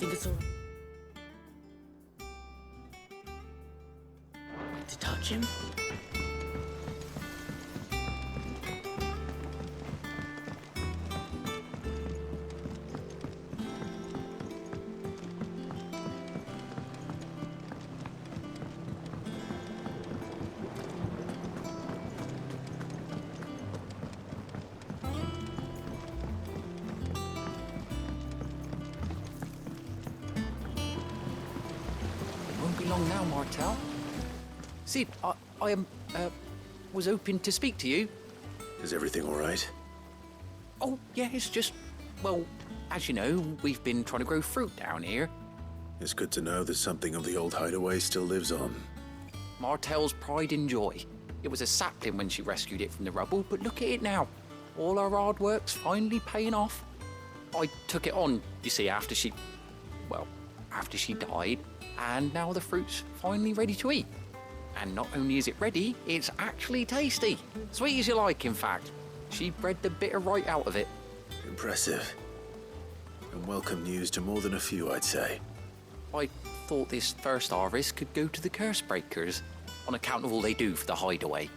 think it's all right to touch him. Won't be long now, Martel. Sid, I was hoping to speak to you. Is everything all right? Oh, yeah, it's just, well, as you know, we've been trying to grow fruit down here. It's good to know that something of the old hideaway still lives on. Martel's pride and joy. It was a sapling when she rescued it from the rubble, but look at it now. All our hard work's finally paying off. I took it on, you see, after she died, and now the fruit's finally ready to eat. And not only is it ready, it's actually tasty. Sweet as you like, in fact. She bred the bitter right out of it. Impressive. And welcome news to more than a few, I'd say. I thought this first harvest could go to the curse breakers, on account of all they do for the hideaway.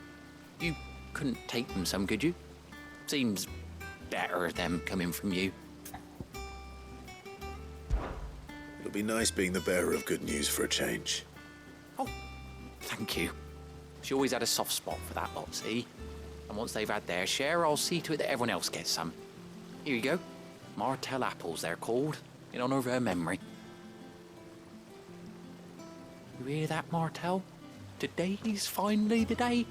You couldn't take them some, could you? Seems better them coming from you. It'll be nice being the bearer of good news for a change. Oh, thank you. She always had a soft spot for that lot, see? And once they've had their share, I'll see to it that everyone else gets some. Here you go. Martel apples, they're called, in honour of her memory. You hear that, Martel? Today's finally the day.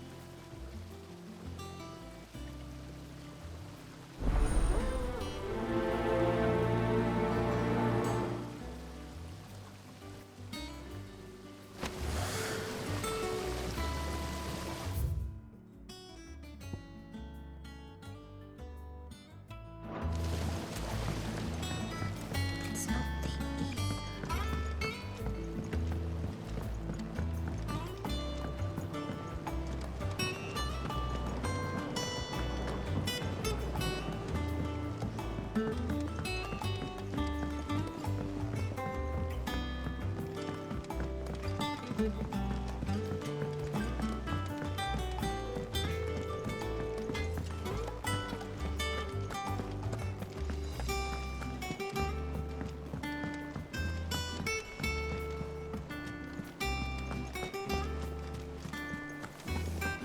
It's not the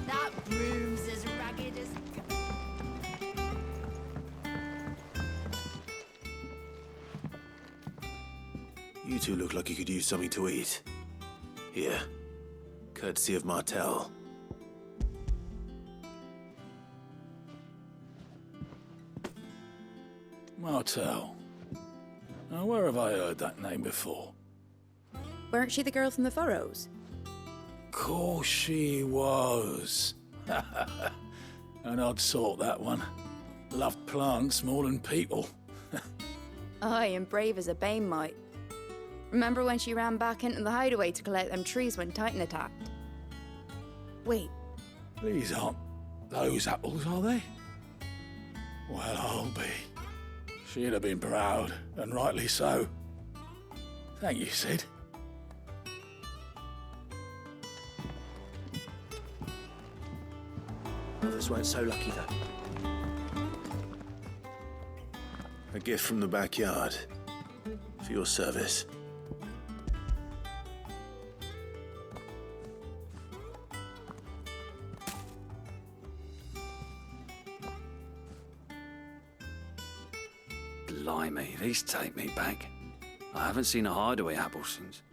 That room's as ragged as... You two look like you could use something to eat. Here. Courtesy of Martel. Martel. Now, where have I heard that name before? Weren't she the girl from the Furrows? Course she was. An odd sort, that one. Loved plants more than people. Aye, and brave as a bane might. Remember when she ran back into the hideaway to collect them trees when Titan attacked? Wait, These aren't those apples, are they? Well, I'll be. She'd have been proud, and rightly so. Thank you, Sid. others weren't so lucky, though. A gift from the backyard. For your service. Blimey, these take me back. I haven't seen a hideaway apple since.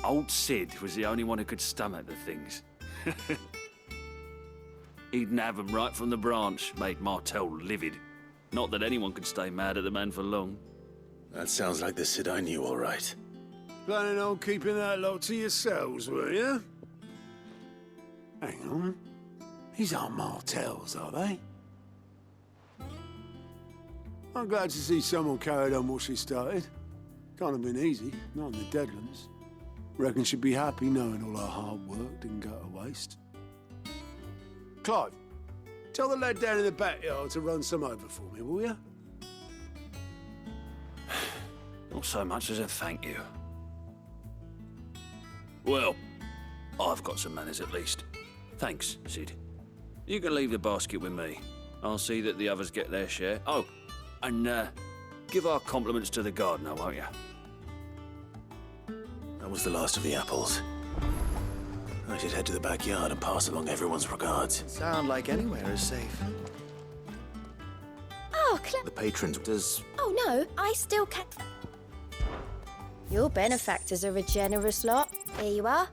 Old Sid was the only one who could stomach the things. He'd nab 'em right from the branch, made Martel livid. Not that anyone could stay mad at the man for long. That sounds like the Sid I knew, all right. Planning on keeping that lot to yourselves, were you? Hang on. These aren't Martels, are they? I'm glad to see someone carried on what she started. Can't have been easy, not in the Deadlands. Reckon she'd be happy knowing all her hard work didn't go to waste. Clive, tell the lad down in the backyard to run some over for me, will you? Not so much as a thank you. Well, I've got some manners at least. Thanks, Sid. You can leave the basket with me. I'll see that the others get their share. Oh, and give our compliments to the gardener, won't you? That was the last of the apples. I should head to the backyard and pass along everyone's regards. Sound like anywhere is safe. Oh, The patrons does... oh no, I still can. Your benefactors are a generous lot. Here you are.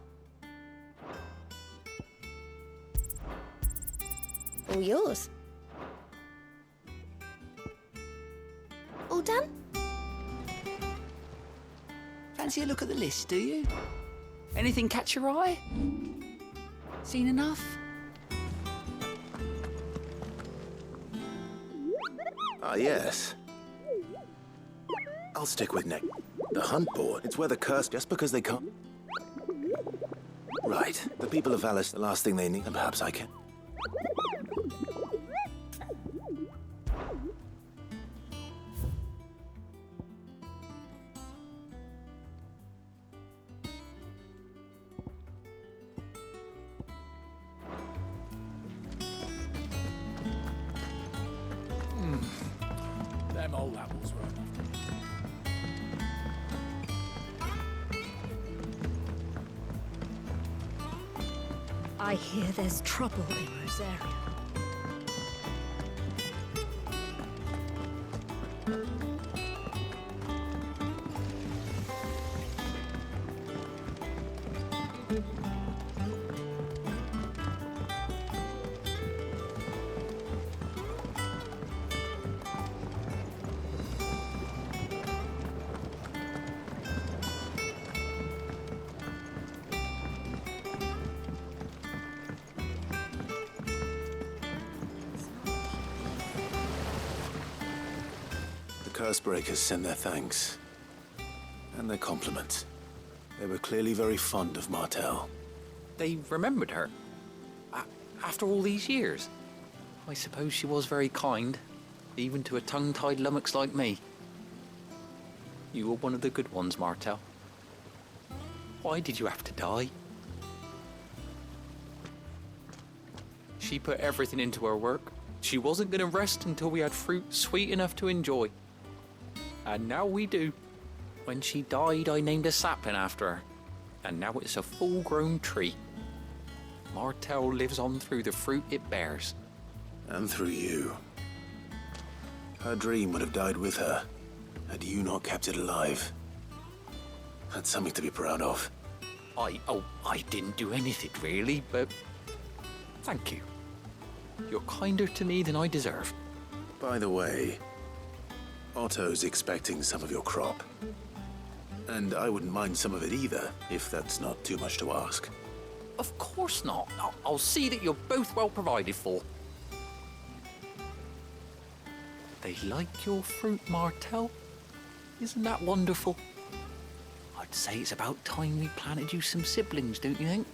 All yours. All done? Fancy a look at the list, do you? Anything catch your eye? Seen enough? Ah, yes. I'll stick with Nick. The hunt board. It's where the curse just because they can't... Right. The people of Valis, the last thing they need, and perhaps I can... Them old apples were enough. I hear there's trouble in Rosaria. The Cursebreakers send their thanks. And their compliments. They were clearly very fond of Martel. They remembered her. After all these years. I suppose she was very kind, even to a tongue-tied lummox like me. You were one of the good ones, Martel. Why did you have to die? She put everything into her work. She wasn't going to rest until we had fruit sweet enough to enjoy. And now we do. When she died, I named a sapling after her. And now it's a full-grown tree. Martel lives on through the fruit it bears. And through you. Her dream would have died with her, had you not kept it alive. That's something to be proud of. I didn't do anything really, but thank you. You're kinder to me than I deserve. By the way, Otto's expecting some of your crop. And I wouldn't mind some of it either, if that's not too much to ask. Of course not. I'll see that you're both well provided for. They like your fruit, Martel. Isn't that wonderful? I'd say it's about time we planted you some siblings, don't you think?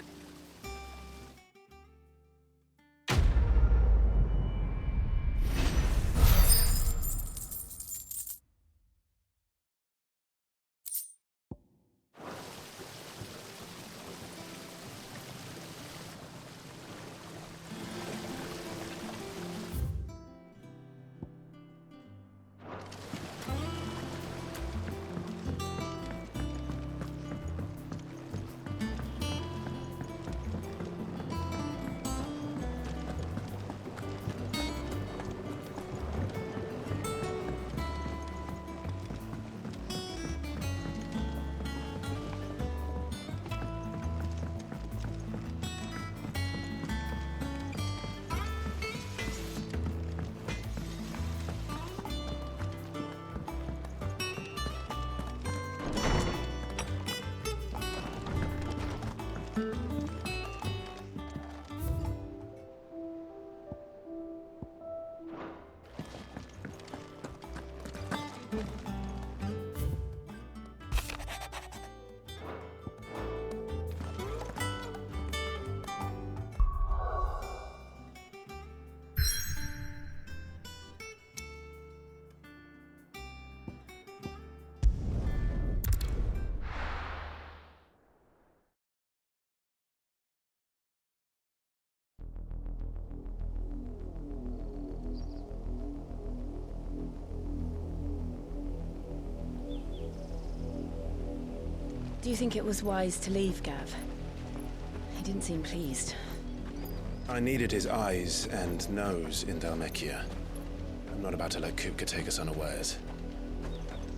Do you think it was wise to leave, Gav? He didn't seem pleased. I needed his eyes and nose in Dhalmekia. I'm not about to let Kupka take us unawares.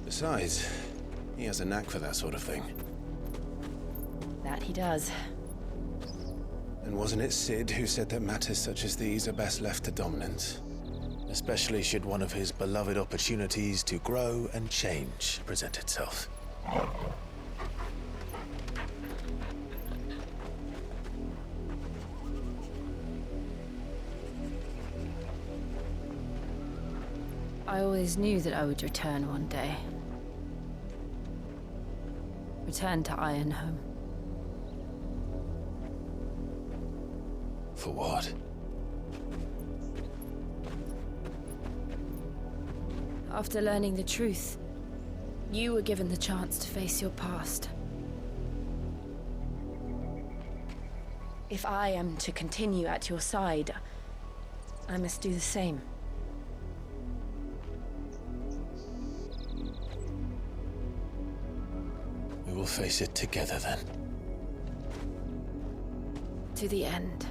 Besides, he has a knack for that sort of thing. That he does. And wasn't it Cid who said that matters such as these are best left to dominance? Especially should one of his beloved opportunities to grow and change present itself. I always knew that I would return one day. Return to Ironhome. For what? After learning the truth, you were given the chance to face your past. If I am to continue at your side, I must do the same. We will face it together then. To the end.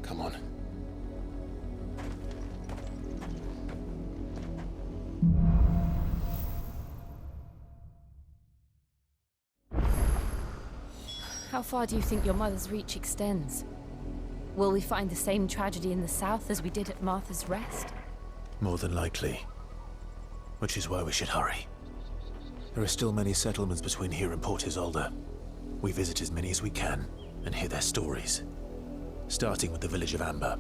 Come on. How far do you think your mother's reach extends? Will we find the same tragedy in the south as we did at Martha's Rest? More than likely. Which is why we should hurry. There are still many settlements between here and Port Isolde. We visit as many as we can and hear their stories. Starting with the village of Amber.